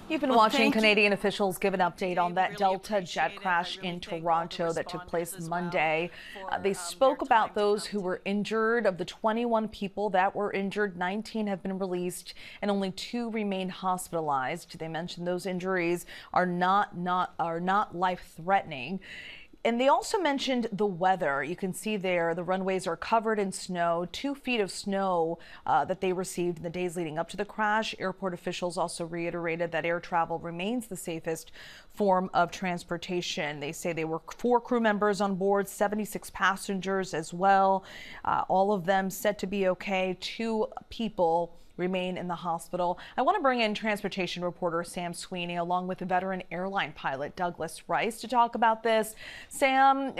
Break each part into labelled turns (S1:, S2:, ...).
S1: You've been
S2: Well,
S1: watching
S2: thank you.
S1: Canadian officials give an update on that
S2: Really
S1: Delta jet
S2: appreciate it.
S1: crash
S2: I really
S1: in
S2: thank all the
S1: Toronto that took
S2: responders
S1: place
S2: as well
S1: Monday.
S2: for
S1: They
S2: their
S1: spoke
S2: time
S1: about
S2: to
S1: those
S2: come
S1: who were
S2: today.
S1: injured. Of the 21 people that were injured, 19 have been released and only 2 remain hospitalized. They mentioned those injuries are not life-threatening. And they also mentioned the weather. You can see there the runways are covered in snow, 2 feet of snow that they received in the days leading up to the crash. Airport officials also reiterated that air travel remains the safest form of transportation. They say they were 4 crew members on board, 76 passengers as well. All of them said to be okay. 2 people remain in the hospital. I want to bring in transportation reporter Sam Sweeney along with the veteran airline pilot Douglas Rice to talk about this. Sam,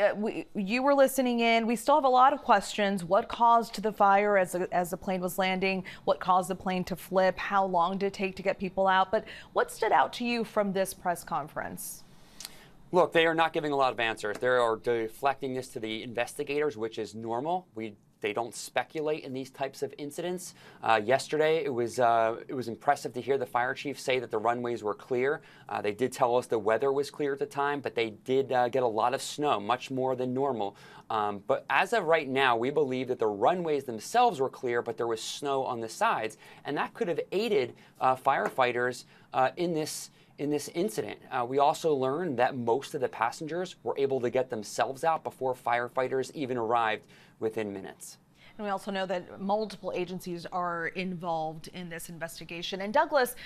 S1: you were listening in. We still have a lot of questions. What caused the fire as the plane was landing? What caused the plane to flip? How long did it take to get people out? But what stood out to you from this press conference?
S3: Look, they are not giving a lot of answers. They are deflecting this to the investigators, which is normal. They don't speculate in these types of incidents. Yesterday, it was impressive to hear the fire chief say that the runways were clear. They did tell us the weather was clear at the time, but they did get a lot of snow, much more than normal. But as of right now, we believe that the runways themselves were clear, but there was snow on the sides, and that could have aided firefighters in this incident. We also learned that most of the passengers were able to get themselves out before firefighters even arrived within minutes.
S1: And we also know that multiple agencies are involved in this investigation. And Douglas,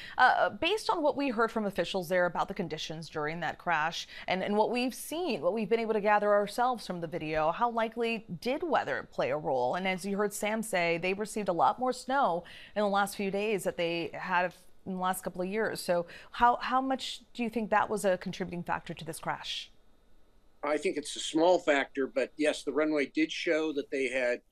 S1: based on what we heard from officials there about the conditions during that crash and what we've seen, what we've been able to gather ourselves from the video, how likely did weather play a role? And as you heard Sam say, they received a lot more snow in the last few days that they had in the last couple of years. So how much do you think that was a contributing factor to this crash?
S4: I think it's a small factor, but yes, the runway did show that they had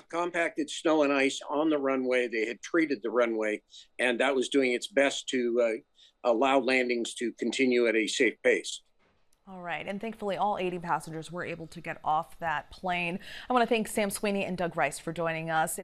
S4: compacted snow and ice on the runway. They had treated the runway, and that was doing its best to allow landings to continue at a safe pace.
S1: All right, and thankfully all 80 passengers were able to get off that plane. I want to thank Sam Sweeney and Doug Rice for joining us.